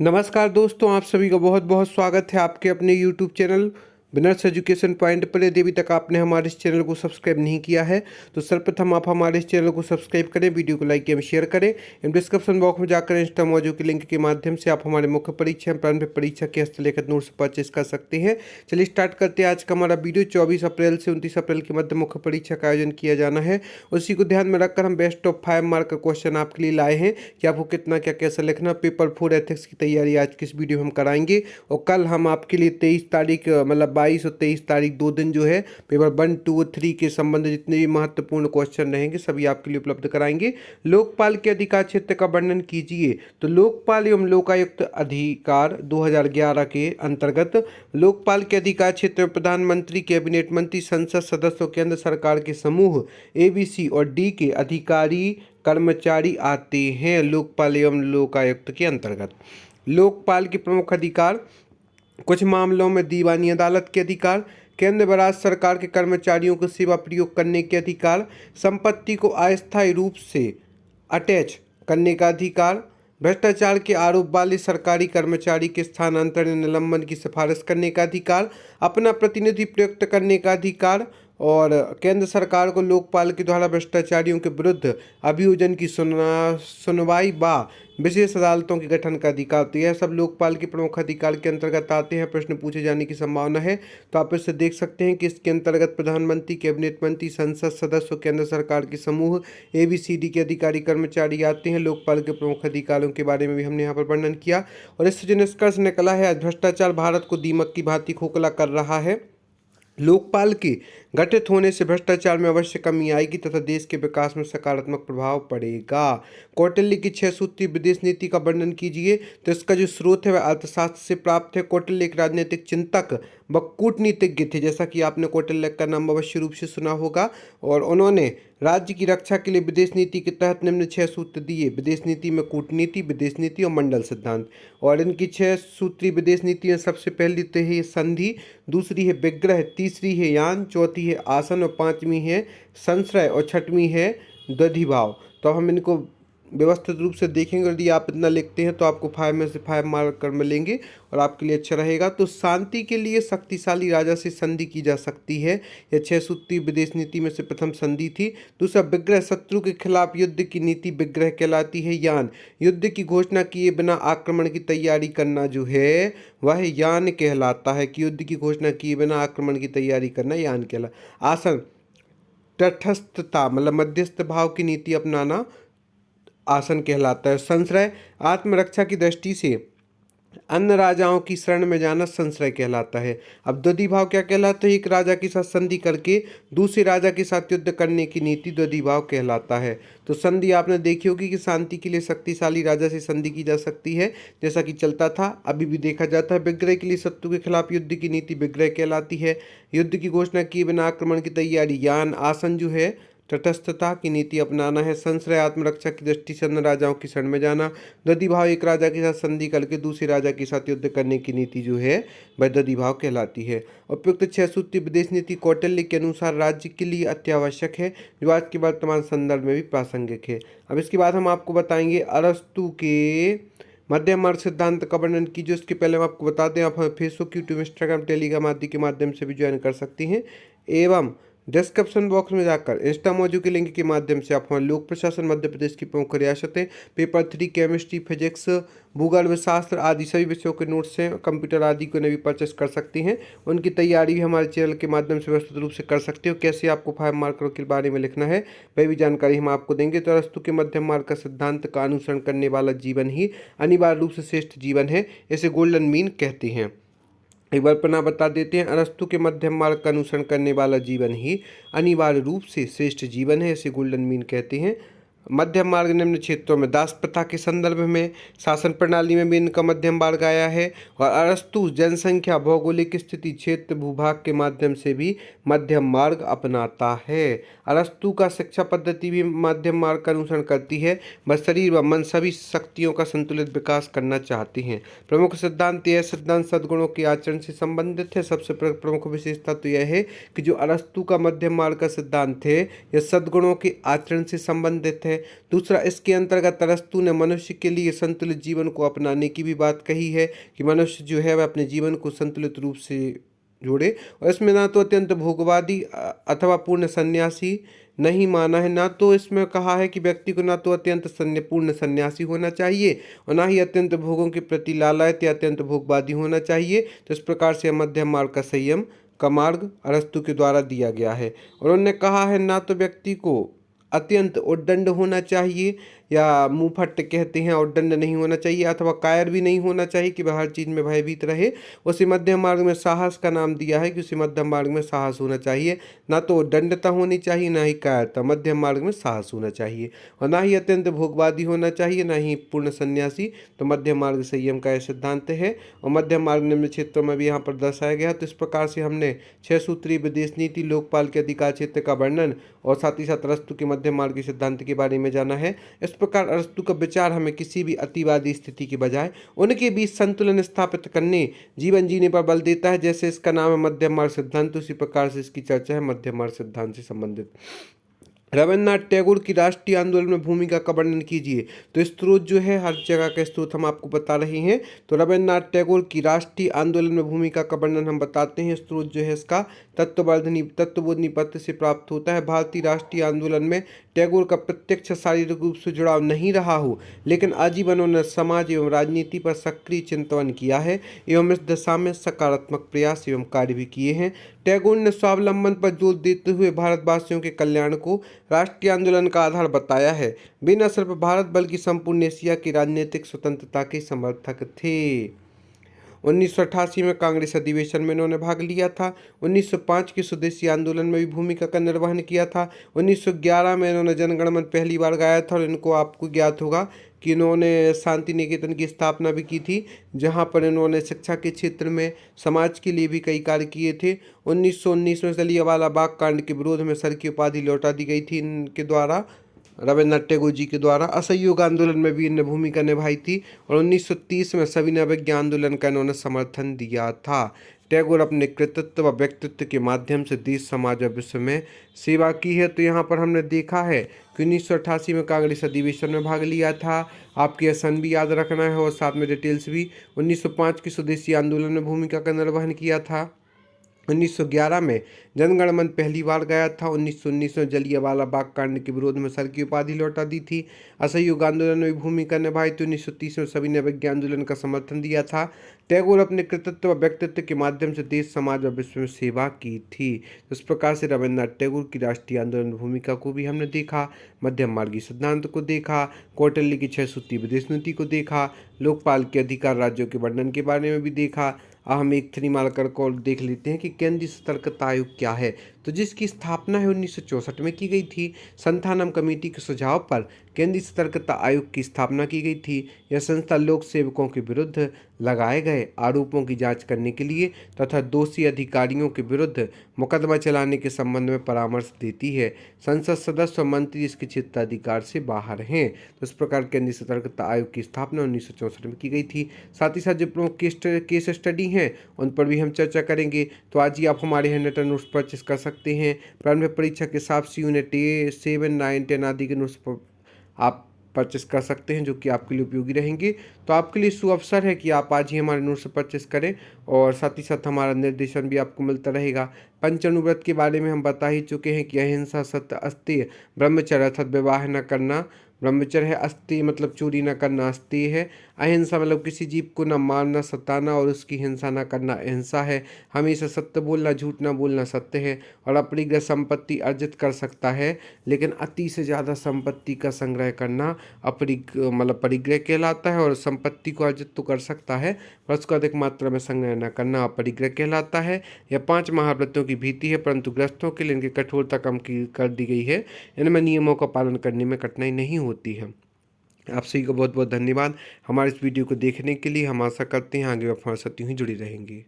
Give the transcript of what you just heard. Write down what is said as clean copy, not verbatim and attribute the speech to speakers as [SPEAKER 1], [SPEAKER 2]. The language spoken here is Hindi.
[SPEAKER 1] नमस्कार दोस्तों, आप सभी का बहुत बहुत स्वागत है आपके अपने YouTube channel winners education point पर। यदि अभी तक आपने हमारे इस चैनल को सब्सक्राइब नहीं किया है तो सर्वप्रथम आप हमारे इस चैनल को सब्सक्राइब करें, वीडियो को लाइक एवं शेयर करें एवं डिस्क्रिप्शन बॉक्स में जाकर इंस्टा मौजू के लिंक के माध्यम से आप हमारे मुख्य परीक्षा एवं प्रारंभिक परीक्षा के हस्तलेखित नोट्स परचेज कर सकते हैं। चलिए स्टार्ट करते हैं आज का हमारा वीडियो। 24 अप्रैल से 29 अप्रैल के मध्य मुख्य परीक्षा का आयोजन किया जाना है। उसी को ध्यान में रखकर हम बेस्ट ऑफ 5 मार्क का क्वेश्चन आपके लिए लाए हैं कि आपको कितना क्या कैसा लिखना। पेपर 4 एथिक्स की तैयारी आज की इस वीडियो में हम कराएंगे और कल हम आपके लिए 23 तारीख मतलब 22 और 23 तारीख 2 दिन जो है पेपर 1, 2 और 3 के संबंध जितने भी महत्वपूर्ण क्वेश्चन रहेंगे सभी आपके लिए उपलब्ध कराएंगे। लोकपाल के अधिकार क्षेत्र का वर्णन कीजिए। तो लोकपाल एवं लोकायुक्त अधिकार 2011 के अंतर्गत लोकपाल के अधिकार क्षेत्र में प्रधानमंत्री, कैबिनेट मंत्री, संसद सदस्य और केंद्र सरकार के समूह ABC और D के अधिकारी कर्मचारी आते हैं लोकपाल एवं लोकायुक्त के अंतर्गत। लोकपाल के प्रमुख अधिकार: कुछ मामलों में दीवानी अदालत के अधिकार, केंद्र व राज्य सरकार के कर्मचारियों को सेवा प्रयोग करने के अधिकार, संपत्ति को अस्थायी रूप से अटैच करने का अधिकार, भ्रष्टाचार के आरोप वाले सरकारी कर्मचारी के स्थानांतरण निलंबन की सिफारिश करने का अधिकार, अपना प्रतिनिधि प्रयुक्त करने का अधिकार और केंद्र सरकार को लोकपाल के द्वारा भ्रष्टाचारियों के विरुद्ध अभियोजन की सुनवाई व विशेष अदालतों के गठन का अधिकार। तो यह सब लोकपाल के प्रमुख अधिकार के अंतर्गत आते हैं। प्रश्न पूछे जाने की संभावना है तो आप इससे देख सकते हैं कि इसके अंतर्गत प्रधानमंत्री, कैबिनेट मंत्री, संसद सदस्य और केंद्र सरकार के समूह ABCD के अधिकारी कर्मचारी आते हैं। लोकपाल के प्रमुख अधिकारों के बारे में भी हमने यहाँ पर वर्णन किया और इससे जो निष्कर्ष निकला है, आज भ्रष्टाचार भारत को दीमक की भांति खोखला कर रहा है। लोकपाल के गठित होने से भ्रष्टाचार में अवश्य कमी आएगी तथा देश के विकास में सकारात्मक प्रभाव पड़ेगा। कौटिल्य की 6 सूत्री विदेश नीति का वर्णन कीजिए। तो इसका जो स्रोत है वह अर्थशास्त्र से प्राप्त है। कौटिल्य एक राजनीतिक चिंतक व कूटनीतिज्ञ थे, जैसा कि आपने कौटिल्य का नाम अवश्य रूप से सुना होगा। और उन्होंने राज्य की रक्षा के लिए विदेश नीति के तहत निम्न 6 सूत्र दिए। विदेश नीति में कूटनीति, विदेश नीति और मंडल सिद्धांत। और इनकी 6 सूत्री विदेश नीति में सबसे पहली तो है संधि, दूसरी है विग्रह, तीसरी है यान, चौथी है आसन और पांचवी है संश्रय और छठवीं है दधिभाव। तो हम इनको व्यवस्थित रूप से देखेंगे। यदि आप इतना लिखते हैं तो आपको 5 में से 5 मार्क कर मिलेंगे और आपके लिए अच्छा रहेगा। तो शांति के लिए शक्तिशाली राजा से संधि की जा सकती है। यह 6 सूत्री विदेश नीति में से प्रथम संधि थी। दूसरा विग्रह, शत्रु के खिलाफ युद्ध की नीति विग्रह कहलाती है। यान, युद्ध की घोषणा किए बिना आक्रमण की तैयारी करना जो है वह यान कहलाता है कि युद्ध की घोषणा किए बिना आक्रमण की तैयारी करना यान कहलाता। आसन, तटस्थता मतलब मध्यस्थ भाव की नीति अपनाना आसन कहलाता है। संश्रय, आत्मरक्षा की दृष्टि से अन्य राजाओं की शरण में जाना संश्रय कहलाता है। अब द्वंद्विभाव क्या कहलाता है? एक राजा के साथ संधि करके दूसरे राजा के साथ युद्ध करने की नीति द्वंद्विभाव कहलाता है। तो संधि आपने देखी होगी कि शांति के लिए शक्तिशाली राजा से संधि की जा सकती है, जैसा कि चलता था, अभी भी देखा जाता है। विग्रह के लिए शत्रु के खिलाफ युद्ध की नीति विग्रह कहलाती है। युद्ध की घोषणा किए बिना आक्रमण की तैयारी यान। आसन जो है तटस्थता की नीति अपनाना है। संश्रय, आत्मरक्षा की दृष्टि से अन्य राजाओं की शरण में जाना। द्वंद्विभाव, एक राजा के साथ संधि करके दूसरे राजा के साथ युद्ध करने की नीति जो है वह द्वंद्विभाव कहलाती है। उपयुक्त 6 सूत्री विदेश नीति कौटिल्य के अनुसार राज्य के लिए अत्यावश्यक है, जो आज के वर्तमान संदर्भ में भी प्रासंगिक है। अब इसके बाद हम आपको बताएंगे अरस्तु के मध्यम मार्ग सिद्धांत का वर्णन कीजिए। उसके पहले हम आपको बता दें, आप हमें फेसबुक, यूट्यूब, इंस्टाग्राम, टेलीग्राम आदि के माध्यम से भी ज्वाइन कर सकती हैं एवं डिस्क्रिप्शन बॉक्स में जाकर इंस्टा मौजू के लिंक के माध्यम से आप हमारे लोक प्रशासन मध्य प्रदेश की प्रमुख रियासतें, पेपर 3 केमिस्ट्री, फिजिक्स, भूगोल, शास्त्र आदि सभी विषयों के नोट्स हैं, कंप्यूटर आदि को भी परचेस कर सकती हैं। उनकी तैयारी भी हमारे चैनल के माध्यम से व्यवस्थित रूप से कर सकते हो। कैसे आपको 5 मार्कों के बारे में लिखना है वह भी जानकारी हम आपको देंगे। तो अरस्तु के मध्यम मार्ग का सिद्धांत का अनुसरण करने वाला जीवन ही अनिवार्य रूप से श्रेष्ठ जीवन है, इसे गोल्डन मीन कहते हैं। एक बार पुनः बता देते हैं, अरस्तु के मध्यम मार्ग का अनुसरण करने वाला जीवन ही अनिवार्य रूप से श्रेष्ठ जीवन है, इसे गोल्डन मीन कहते हैं। मध्यम मार्ग निम्न क्षेत्रों में दास प्रथा के संदर्भ में, शासन प्रणाली में भी इनका मध्यम मार्ग आया है। और अरस्तु जनसंख्या, भौगोलिक स्थिति, क्षेत्र, भूभाग के माध्यम से भी मध्यम मार्ग अपनाता है। अरस्तु का शिक्षा पद्धति भी मध्यम मार्ग का अनुसरण करती है। वह शरीर व मन सभी शक्तियों का संतुलित विकास करना चाहती हैं। प्रमुख सिद्धांत, यह सिद्धांत सद्गुणों के आचरण से संबंधित है। सबसे प्रमुख विशेषता तो यह है कि जो अरस्तु का मध्यम मार्ग का सिद्धांत है यह सद्गुणों के आचरण से संबंधित है। है। दूसरा, इसके अंतर्गत अरस्तु ने मनुष्य के लिए संतुलित जीवन को अपनाने की भी बात कही है कि मनुष्य जो है वह अपने जीवन को संतुलित रूप से जोड़े। और इसमें ना तो अत्यंत भोगवादी अथवा पूर्ण सन्यासी नहीं माना है, ना तो इसमें कहा है कि व्यक्ति को ना तो अत्यंत पूर्ण सन्यासी होना चाहिए और ना ही अत्यंत भोगों के प्रति लालायत या अत्यंत भोगवादी होना चाहिए। तो इस प्रकार से मध्यम मार्ग का संयम का मार्ग अरस्तु के द्वारा दिया गया है। और उन्होंने कहा है ना तो व्यक्ति को अत्यंत उद्दंड होना चाहिए, या मुंहफट कहते हैं उद्दंड नहीं होना चाहिए, अथवा कायर भी नहीं होना चाहिए कि वह हर चीज़ में भयभीत रहे। उसी मध्यम मार्ग में साहस का नाम दिया है कि उसी मध्यम मार्ग में साहस होना चाहिए, ना तो उद्दंडता होनी चाहिए ना ही कायरता, मध्यम मार्ग में साहस होना चाहिए। और ना ही अत्यंत भोगवादी होना चाहिए ना ही पूर्ण सन्यासी। तो मध्यम मार्ग संयम का यह सिद्धांत है। और मध्यम मार्ग निम्न क्षेत्रों में भी यहाँ पर दर्शाया गया। तो इस प्रकार से हमने 6 सूत्रीय विदेश नीति, लोकपाल के अधिकार क्षेत्र का वर्णन और साथ ही साथ अरस्तु के मध्यम मार्ग के सिद्धांत के बारे में जाना है। इस प्रकार अरस्तु का विचार हमें किसी भी अतिवादी स्थिति के बजाय उनके बीच संतुलन स्थापित करने, जीवन जीने पर बल देता है। जैसे इसका नाम है मध्यम मार्ग सिद्धांत, उसी प्रकार से इसकी चर्चा है मध्यम मार्ग सिद्धांत से संबंधित। रविन्द्रनाथ टैगोर की राष्ट्रीय आंदोलन में भूमिका का वर्णन कीजिए। तो स्त्रोत जो है हर जगह का स्त्रोत हम आपको बता रहे हैं। तो रविन्द्रनाथ टैगोर की राष्ट्रीय आंदोलन में भूमिका का वर्णन हम बताते हैं। स्त्रोत जो है इसका तत्वबोधिनी पत्र से प्राप्त होता है। भारतीय राष्ट्रीय आंदोलन में टैगोर का प्रत्यक्ष शारीरिक रूप से जुड़ाव नहीं रहा हो, लेकिन आजीवन उन्होंने समाज एवं राजनीति पर सक्रिय चिंतन किया है एवं इस दिशा में सकारात्मक प्रयास एवं कार्य भी किए हैं। टैगोर ने स्वावलंबन पर जोर देते हुए भारतवासियों के कल्याण को राष्ट्रीय आंदोलन का आधार बताया है। वे न सिर्फ भारत बल्कि संपूर्ण एशिया की राजनीतिक स्वतंत्रता के समर्थक थे। 1988 में कांग्रेस अधिवेशन में इन्होंने भाग लिया था। 1905 के स्वदेशी आंदोलन में भी भूमिका का निर्वहन किया था। 1911 में इन्होंने जनगण मन पहली बार गाया था और इनको आपको ज्ञात होगा कि इन्होंने शांति निकेतन की स्थापना भी की थी, जहां पर इन्होंने शिक्षा के क्षेत्र में समाज के लिए भी कई कार्य किए थे। 1919 में जलियांवाला बाग कांड के विरोध में सर की उपाधि लौटा दी गई थी इनके द्वारा, रविन्द्रनाथ टैगोर जी के द्वारा। असहयोग आंदोलन में भी इन्होंने भूमिका निभाई थी और 1930 में सविनय अवज्ञा आंदोलन का इन्होंने समर्थन दिया था। टैगोर अपने कृतित्व व व्यक्तित्व के माध्यम से देश, समाज और विश्व में सेवा की है। तो यहाँ पर हमने देखा है कि 1988 में कांग्रेस अधिवेशन में भाग लिया था। आपके यह सन भी याद रखना है और साथ में डिटेल्स भी। 1905 की स्वदेशी आंदोलन में भूमिका का निर्वहन किया था। 1911 में जनगण मन पहली बार गाया था। 1919 में जलियांवाला बाग कांड के विरोध में सर की उपाधि लौटा दी थी। असहयोग आंदोलन में भी भूमिका निभाई थी। 1930 में सविनय अवज्ञा आंदोलन का समर्थन दिया था। टैगोर अपने कृतित्व व व्यक्तित्व के माध्यम से देश, समाज और विश्व में सेवा की थी। इस प्रकार से रविन्द्रनाथ टैगोर की राष्ट्रीय आंदोलन भूमिका को भी हमने देखा, मध्यम मार्गी सिद्धांत को देखा, कौटिल्य की 6 सूत्री विदेश नीति को देखा, लोकपाल के अधिकार राज्यों के वर्णन के बारे में भी देखा। हम एक थ्री मार्कर को देख लेते हैं कि केंद्रीय सतर्कता आयोग क्या है। तो जिसकी स्थापना है 1964 में की गई थी। संथानम कमेटी के सुझाव पर केंद्रीय सतर्कता आयोग की स्थापना की गई थी। यह संस्था लोक सेवकों के विरुद्ध लगाए गए आरोपों की जांच करने के लिए तथा दोषी अधिकारियों के विरुद्ध मुकदमा चलाने के संबंध में परामर्श देती है। संसद सदस्य और मंत्री इसके क्षेत्राधिकार से बाहर हैं। तो इस प्रकार केंद्रीय सतर्कता आयोग की स्थापना 1964 में की गई थी। साथ ही साथ जो प्रमुख केस स्टडी हैं उन पर भी हम चर्चा करेंगे। तो आज ही आप हमारे हैंडरेटन नोट्स परचेस कर सकते हैं। प्रारंभिक परीक्षा के हिसाब से यूनिट 7, 9, 10 आदि के नोट्स आप परचेस कर सकते हैं, जो कि आपके लिए उपयोगी रहेंगे। तो आपके लिए सुअवसर है कि आप आज ही हमारे नोट्स परचेस करें और साथ ही साथ हमारा निर्देशन भी आपको मिलता रहेगा। पंचाणुव्रत के बारे में हम बता ही चुके हैं कि अहिंसा, सत्य, अस्तेय, ब्रह्मचर्य अर्थात विवाह न करना ब्रह्मचर्य है। अस्तेय मतलब चोरी न करना अस्तेय है। अहिंसा मतलब किसी जीव को न मारना, सताना और उसकी हिंसा न करना अहिंसा है। हमेशा सत्य बोलना, झूठ न बोलना सत्य है। और अपरिग्रह संपत्ति अर्जित कर सकता है, लेकिन अति से ज़्यादा संपत्ति का संग्रह करना परिग्रह कहलाता है। और संपत्ति को अर्जित तो कर सकता है पर उसको अधिक मात्रा में संग्रह न करना अपरिग्रह कहलाता है। यह 5 महाव्रतों की भीति है, परंतु ग्रस्तों के लिए इनकी कठोरता कम कर दी गई है। इनमें नियमों का पालन करने में कठिनाई नहीं होती है। आप सभी को बहुत बहुत धन्यवाद हमारे इस वीडियो को देखने के लिए। हम आशा करते हैं आगे आप हमारे साथ यूं ही जुड़ी रहेंगी।